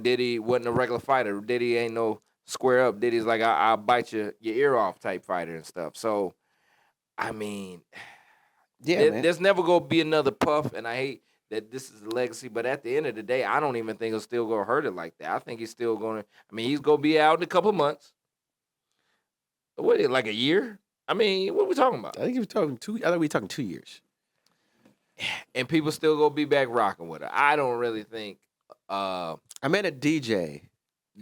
Diddy wasn't a regular fighter. Diddy ain't no square up. Diddy's like, I'll bite your ear off type fighter and stuff. So, I mean, man. There's never going to be another Puff, and I hate that this is a legacy, but at the end of the day, I don't even think he'll still going to hurt it like that. I think he's still going to, he's going to be out in a couple of months. What, like a year? I mean, what are we talking about? I think we're talking 2 years. And people still gonna be back rocking with her. I don't really think. I met a DJ.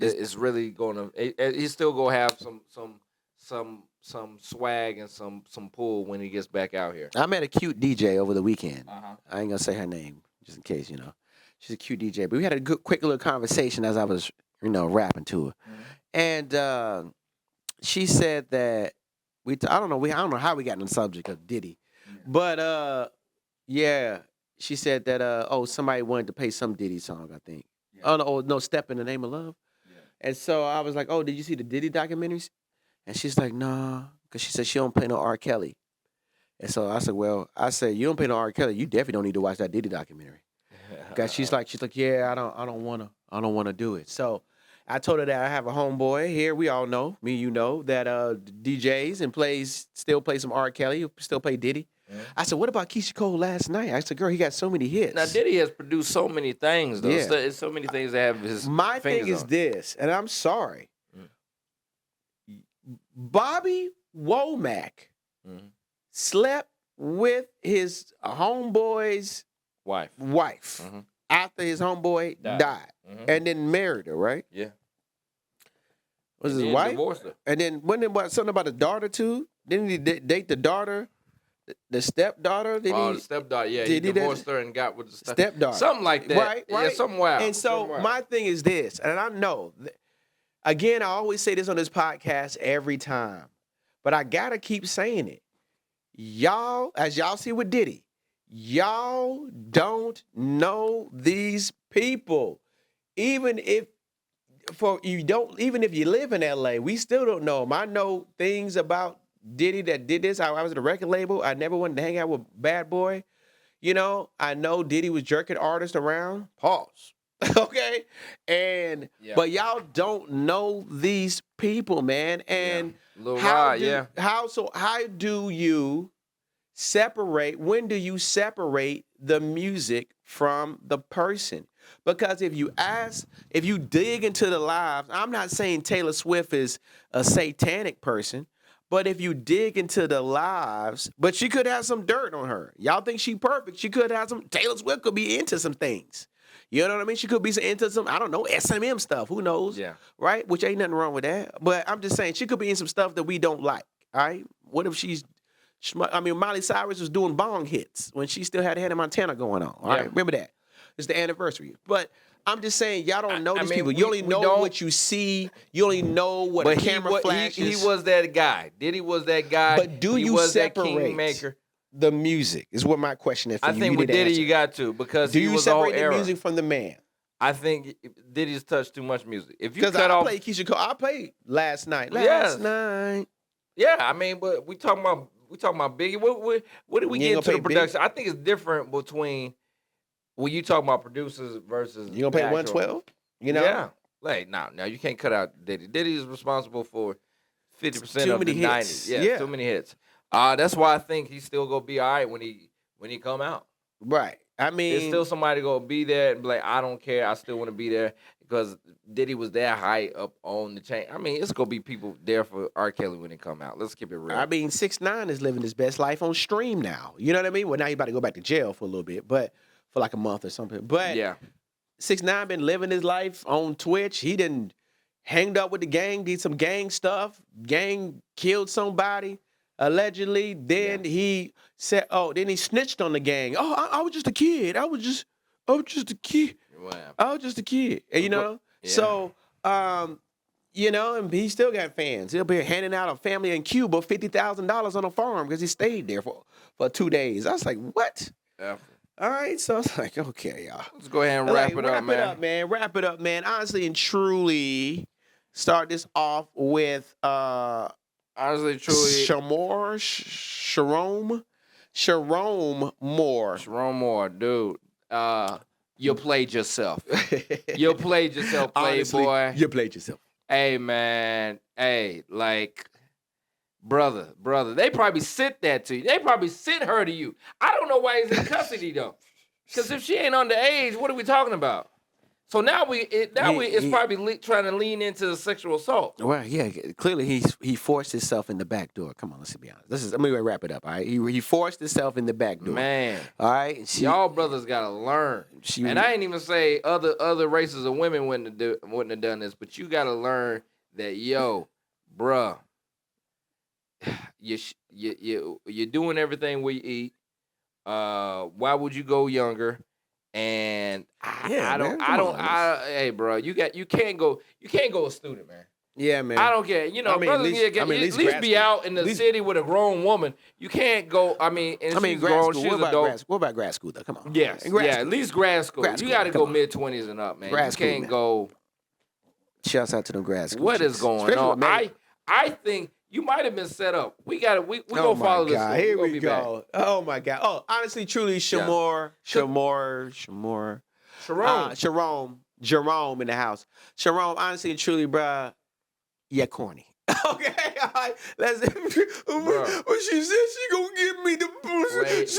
It's really gonna. He's still gonna have some swag and some pull when he gets back out here. I met a cute DJ over the weekend. I ain't gonna say her name just in case, She's a cute DJ, but we had a quick little conversation as I was, rapping to her, and she said that I don't know how we got on the subject of Diddy, but she said that somebody wanted to play some Diddy song, I think. No, Step in the Name of Love. And so I was like, oh, did you see the Diddy documentaries? And she's like, nah, because she said she don't play no R. Kelly. And so I said, you don't play no R. Kelly, you definitely don't need to watch that Diddy documentary. Because she's like, yeah, I don't wanna do it. So I told her that I have a homeboy here. We all know, that DJs and still plays some R. Kelly, still play Diddy. I said, what about Keisha Cole last night? I said, girl, he got so many hits. Now, Diddy has produced so many things, though. Yeah. It's so many things that have his My thing is on. This, and I'm sorry. Bobby Womack slept with his homeboy's wife after his homeboy died. And then married her, right? Yeah. Was his wife? Divorced her. And then something about his daughter too? Didn't he date the daughter? The stepdaughter? The stepdaughter, yeah. He divorced her and got with the stepdaughter. Something like that. Right. Yeah, something wild. And so my thing is this, and I know, again, I always say this on this podcast every time, but I got to keep saying it. Y'all, as y'all see with Diddy, y'all don't know these people. Even if you live in LA, we still don't know them. I know things about Diddy that did this. I was at a record label. I never wanted to hang out with Bad Boy. I know Diddy was jerking artists around. Pause. Okay? But y'all don't know these people, man. And how do you separate? When do you separate the music from the person? Because if you dig into the lives, I'm not saying Taylor Swift is a satanic person, but if you dig into the lives, but she could have some dirt on her. Y'all think she perfect. She could have Taylor Swift could be into some things. You know what I mean? She could be into some, I don't know, S&M stuff. Who knows? Yeah. Right? Which ain't nothing wrong with that. But I'm just saying, she could be in some stuff that we don't like. All right? What if Miley Cyrus was doing bong hits when she still had Hannah Montana going on. All right? Remember that. It's the anniversary. But I'm just saying, y'all don't know these people. You only know what you see. You only know what the camera flashes. He was that guy. Diddy was that guy. But do you separate the music? Is what my question is for you. I think with Diddy you got to, because do you separate the music from the man? I think Diddy's touched too much music. If you cut off, I played Keisha Cole. I played last night. Yeah, but we talking about Biggie. What did we get into the production? I think it's different between when you talk about producers versus you gonna pay 112. Yeah, Like, now you can't cut out Diddy. Diddy is responsible for 50% Too of the many 90s. hits. Yeah, Yeah. too many hits. That's why I think he's still gonna be all right when he come out. Right. I There's mean, still somebody gonna be there and be like, I don't care, I still want to be there because Diddy was that high up on the chain. I mean, it's gonna be people there for R. Kelly when it come out. Let's keep it real. 6ix9ine is living his best life on stream now. You know what I mean? Well, now he about to go back to jail for a little bit, but for like a month or something. But Yeah. 6ix9ine been living his life on Twitch. He didn't hanged up with the gang, did some gang stuff. Gang killed somebody allegedly. Then he said, then he snitched on the gang. Oh, I was just a kid. I was just a kid. Wow. I was just a kid. And, you know, so you know, and he still got fans. He'll be handing out a family in Cuba $50,000 on a farm because he stayed there for 2 days. I was like, what? Yeah. All right, so I was like, okay, y'all. Let's go ahead and wrap it up, man. Wrap it up, man. Honestly and truly, start this off with honestly, truly, Sharon Moore, dude. You played yourself. You played yourself, Playboy. You played yourself. Hey, man. Hey, like, brother. They probably sent that to you. They probably sent her to you. I don't know why he's in custody, though. Because if she ain't underage, what are we talking about? So now it's probably trying to lean into the sexual assault. Well, yeah, clearly he forced himself in the back door. Come on, let's be honest. Let me wrap it up. All right, he forced himself in the back door. Man, all right, y'all brothers gotta learn. And I ain't even say other races of women wouldn't have done this, but you gotta learn that, yo, bruh, you're doing everything we eat. Why would you go younger? And hey, bro, you can't go a student, man. Yeah, man. I don't care. You know, brothers at least be out in the city with a grown woman. You can't go. She's grown. She's adult. What about grad school though? Come on. Yes, at least grad school. You got to go mid-20s and up, man. You can't go. Shouts out to them grad school. What is going on? I think you might have been set up. We gonna follow this. Here we go. Oh my God. Oh, honestly, truly, Jerome in the house. Jerome, honestly and truly, bruh, you're corny. Okay, all right. She said she gonna give me the pussy.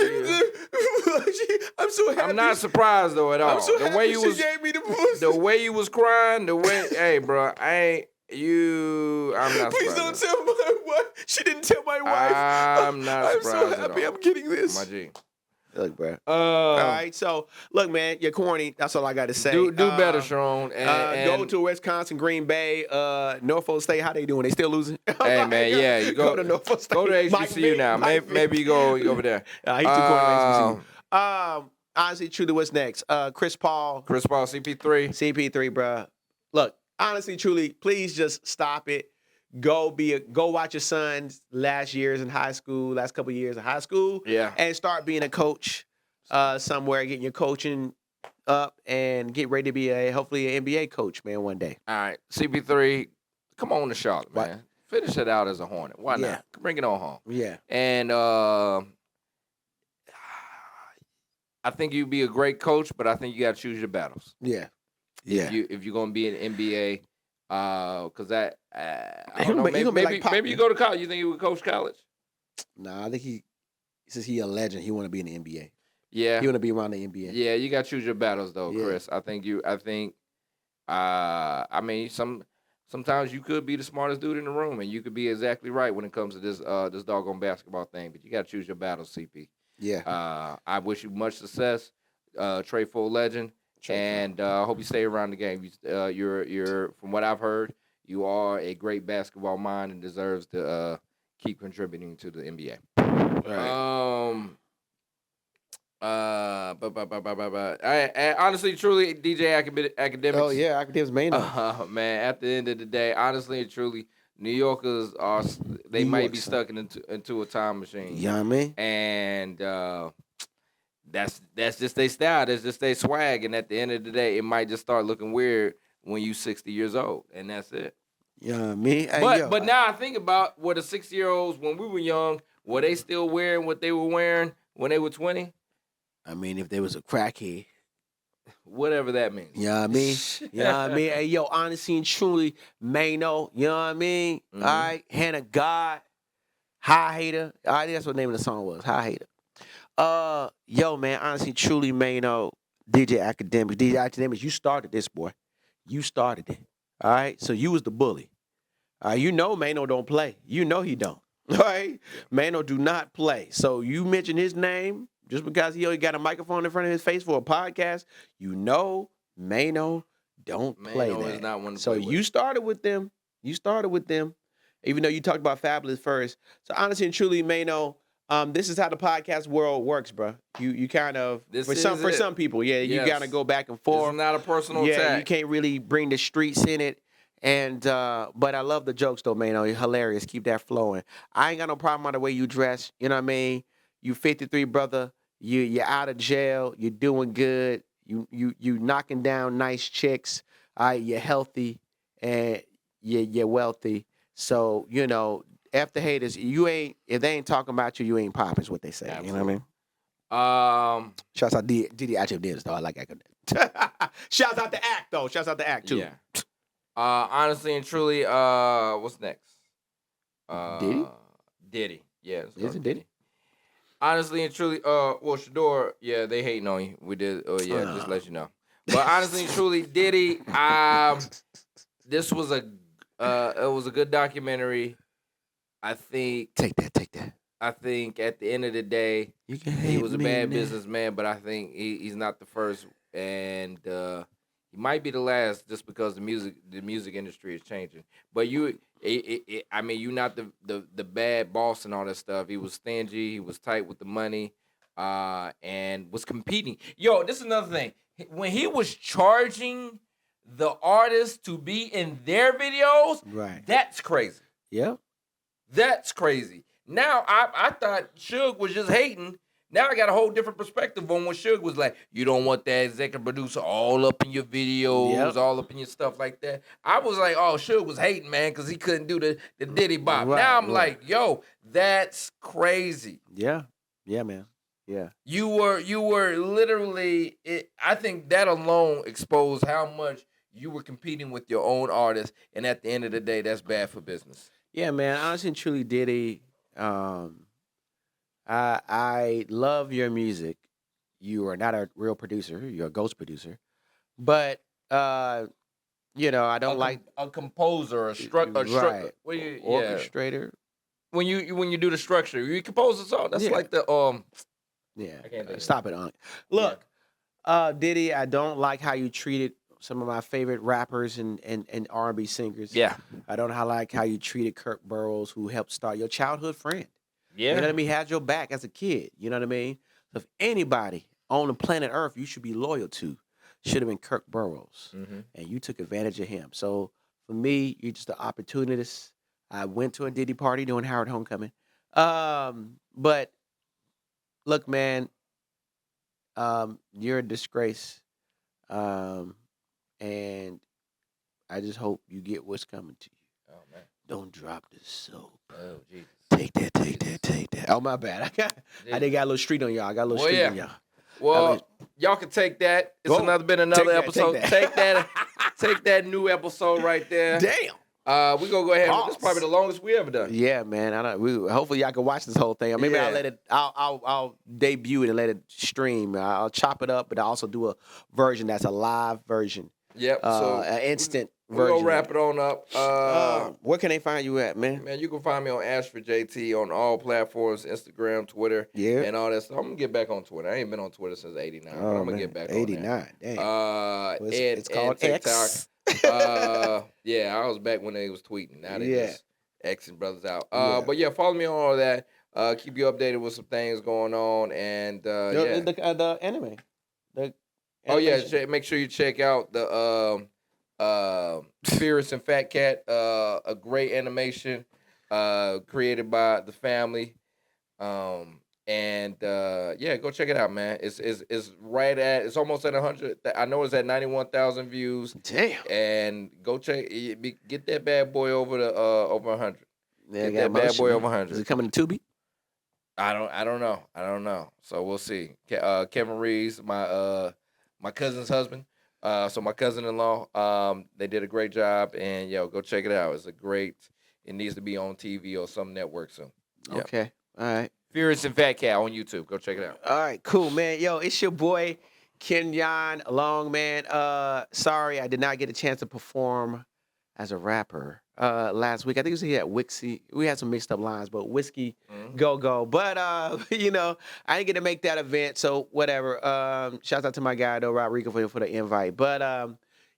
I'm so happy. I'm not surprised though at all. I'm so happy she gave me the pussy. The way you was crying, hey, bro, I'm not surprised. Please don't tell my wife. She didn't tell my wife. I'm not surprised. I'm so happy I'm getting this. My G. Look, bro. All right, so look, man, you're corny. That's all I got to say. Do better, Sharon. And go to Wisconsin, Green Bay, Norfolk State. How they doing? They still losing? Hey, man, yeah, you go to Norfolk State. Go to HBCU now. Maybe you go over there. He's too corny. HBCU. Honestly, truly, what's next? Chris Paul, CP3, bro. Look, honestly, truly, please just stop it. Go watch your son's last couple years in high school, and start being a coach somewhere, getting your coaching up, and get ready to be hopefully an NBA coach, man, one day. All right, CP3, come on to Charlotte, man. Finish it out as a Hornet. Why not? Bring it on home. Yeah. And I think you'd be a great coach, but I think you got to choose your battles. Yeah. If you're gonna be an NBA. Because I don't know. Maybe you go to college. You think you would coach college? Nah, I think he says he's a legend. He want to be in the NBA. Yeah, he want to be around the NBA. Yeah, you got to choose your battles though, Chris. Sometimes you could be the smartest dude in the room, and you could be exactly right when it comes to this doggone basketball thing. But you got to choose your battles, CP. Yeah. I wish you much success. Trey Full legend. And I hope you stay around the game. You're from what I've heard, you are a great basketball mind and deserves to keep contributing to the NBA. Right. Honestly, truly, DJ Academics. Oh yeah, Academics main. Man, at the end of the day, honestly and truly, New Yorkers might be stuck into a time machine. You know what I mean? And that's just their style. That's just their swag. And at the end of the day, it might just start looking weird when you 60 years old. And that's it. You know what I mean? But now I think about what the 6-year-olds, when we were young, were they still wearing what they were wearing when they were 20? I mean, if there was a crackhead whatever that means. You know what I mean? You know what I mean? Hey, yo, honestly and truly, Mano, you know what I mean? Mhm. All right, Hannah God, High Hater. I think that's what the name of the song was, High Hater. Yo, man, honestly, truly, Mano, DJ Academics, you started this, boy. You started it. All right? So you was the bully. You know Mano don't play. You know he don't. All right? Mano do not play. So you mention his name just because he only got a microphone in front of his face for a podcast, you know Mano don't play Mano that. is not one to so play with. you started with them. You started with them. Even though you talked about Fabulous first. So honestly and truly, Mano, this is how the podcast world works, bro. You kind of for some people, yeah, you gotta go back and forth. It's not a personal yeah, attack. you can't really bring the streets in it. And but I love the jokes though, Mano. You're hilarious. Keep that flowing. I ain't got no problem with the way you dress. You know what I mean? You 53, brother. You're out of jail. You're doing good. You knocking down nice chicks. You're healthy and you're wealthy. So you know, after haters, you ain't if they ain't talking about you, you ain't popping. Is what they say. Absolutely. You know what I mean? Shouts out Diddy actually did though. I like that. Shouts out to Act though. Shouts out to Act too. Yeah. Honestly and truly, what's next? Diddy? Diddy. Yeah. Is it Diddy? Honestly and truly, well, Shador, yeah, they hating on you. We did, just let you know. But honestly and truly, Diddy, this was it was a good documentary. I think. Take that. I think at the end of the day, he was a bad businessman, but I think he's not the first, and he might be the last, just because the music industry is changing. But I mean, you're not the bad boss and all that stuff. He was stingy. He was tight with the money, and was competing. Yo, this is another thing. When he was charging the artists to be in their videos, right? That's crazy. Yeah, that's crazy. Now I thought Suge was just hating. Now I got a whole different perspective on what Suge was like. You don't want that executive producer all up in your videos, all up in your stuff like that. I was like, oh, Suge was hating, man, because he couldn't do the Diddy Bop. Right, now I'm like, yo, that's crazy. Yeah, man. Yeah. You were literally. I think that alone exposed how much you were competing with your own artist, and at the end of the day, that's bad for business. Yeah, man. Honestly and truly, Diddy. I love your music. You are not a real producer. You're a ghost producer. But you know, I don't like a composer, right. orchestrator. When you do the structure, you compose a song. That's like the Yeah. I can't stop it, Look, Diddy, I don't like how you treated some of my favorite rappers and R&B singers. Yeah. I don't like how you treated Kirk Burrows, who helped start your childhood friend. Yeah. You know what I mean? Had your back as a kid. You know what I mean? So if anybody on the planet Earth you should be loyal to, should have been Kirk Burrows. Mm-hmm. And you took advantage of him. So for me, you're just an opportunist. I went to a Diddy party during Howard Homecoming. But look, man, you're a disgrace. And I just hope you get what's coming to you. Oh, man. Don't drop the soap. Oh, Jesus. Take that. Oh, my bad. I did got a little street on y'all. I got a little street on y'all. Well, y'all can take that. It's another episode. Take that. Take that new episode right there. Damn. We gonna go ahead. This is probably the longest we ever done. Yeah, man. Hopefully y'all can watch this whole thing. Or maybe I'll let it. I'll debut it and let it stream. I'll chop it up, but I also do a version that's a live version. Yep. So an instant we're version. We're gonna wrap it on up. Where can they find you at, man? Man, you can find me on Ashford JT on all platforms, Instagram, Twitter, and all that stuff. I'm gonna get back on Twitter. I ain't been on Twitter since '89, but I'm gonna get back on 89, damn. It's called TikTok. X. Yeah, I was back when they was tweeting. Now they just Xing brothers out. But yeah, follow me on all that. Keep you updated with some things going on, and the anime. Make sure you check out the Fierce and Fat Cat, a great animation created by the family. Go check it out, man. It's almost at 100. I know it's at 91,000 views. Damn. And go get that bad boy over 100. Yeah, get that bad boy over 100. Is it coming to Tubi? I don't know. So we'll see. Kevin Reeves, my my cousin's husband. So my cousin-in-law, they did a great job, and go check it out. It's a great. It needs to be on TV or some network soon. Yeah. Okay. All right. Furious and Fat Cat on YouTube. Go check it out. All right, cool, man. Yo, it's your boy Kenyon Long, man. Sorry, I did not get a chance to perform as a rapper last week. I think it was here at Wixie. We had some mixed up lines, but Whiskey Go Go. But I didn't get to make that event, so whatever. Shouts out to my guy though, Rodrigo, for the invite. But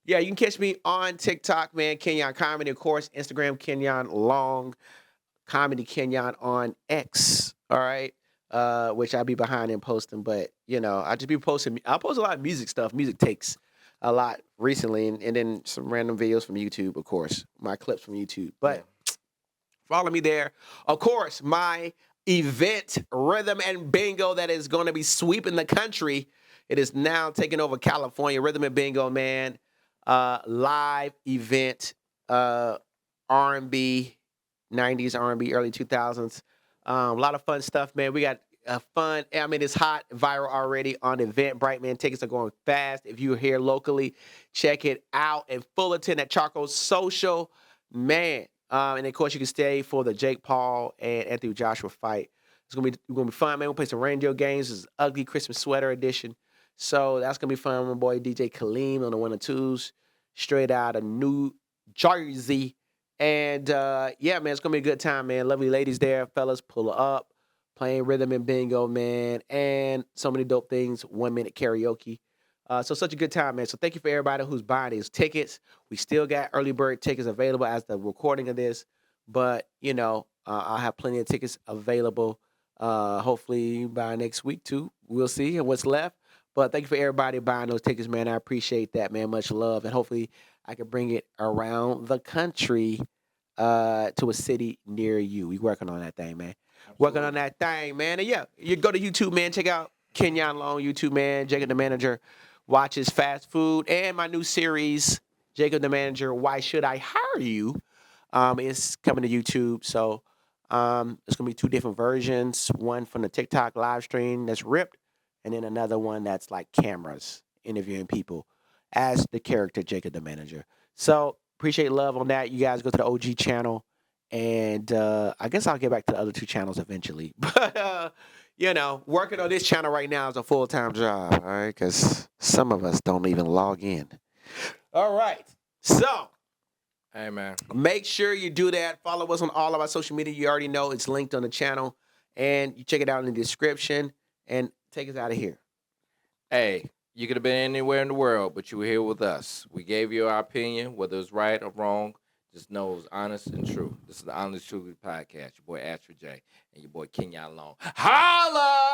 yeah, you can catch me on TikTok, man. Kenyon Comedy, of course. Instagram, Kenyon Long. Comedy Kenyon on X. All right. Which I'll be behind in posting, but I just be posting. I post a lot of music stuff, music takes a lot recently, and then some random videos from YouTube, of course, my clips from YouTube. But follow me there. Of course, my event, Rhythm and Bingo, that is going to be sweeping the country. It is now taking over California. Rhythm and Bingo, man. Live event, R&B, 90s R&B, early 2000s. A lot of fun stuff, man. We got fun. I mean, it's hot, viral already on Eventbrite, man. Tickets are going fast. If you're here locally, check it out. In Fullerton at Charcoal Social, man. And of course, you can stay for the Jake Paul and Anthony Joshua fight. It's gonna be fun, man. We'll play some radio games. This is Ugly Christmas Sweater Edition. So that's gonna be fun. My boy DJ Kaleem on the 1 and 2s, straight out of New Jersey. And yeah, man, it's gonna be a good time, man. Lovely ladies there, fellas, pull up, playing Rhythm and Bingo, man, and so many dope things. 1 minute karaoke. So such a good time, man. So thank you for everybody who's buying these tickets. We still got early bird tickets available as the recording of this, but I'll have plenty of tickets available. Hopefully by next week too. We'll see what's left. But thank you for everybody buying those tickets, man. I appreciate that, man. Much love, and hopefully I can bring it around the country to a city near you. We working on that thing, man. Absolutely. Working on that thing, man. And yeah, you go to YouTube, man. Check out Kenyon Long, YouTube, man. Jacob the Manager watches fast food, and my new series, Jacob the Manager, Why Should I Hire You? Is coming to YouTube. So it's gonna be 2 different versions. One from the TikTok live stream that's ripped, and then another one that's like cameras interviewing people as the character Jacob the Manager. So appreciate love on that. You guys go to the OG channel, and I guess I'll get back to the other 2 channels eventually. But working on this channel right now is a full-time job, all right? Because some of us don't even log in. All right. So hey, man, make sure you do that. Follow us on all of our social media. You already know it's linked on the channel, and you check it out in the description. And take us out of here. Hey. You could have been anywhere in the world, but you were here with us. We gave you our opinion, whether it's right or wrong. Just know it was honest and true. This is the Honest Truly Podcast. Your boy Ashford J and your boy Kenyon Long. Holla!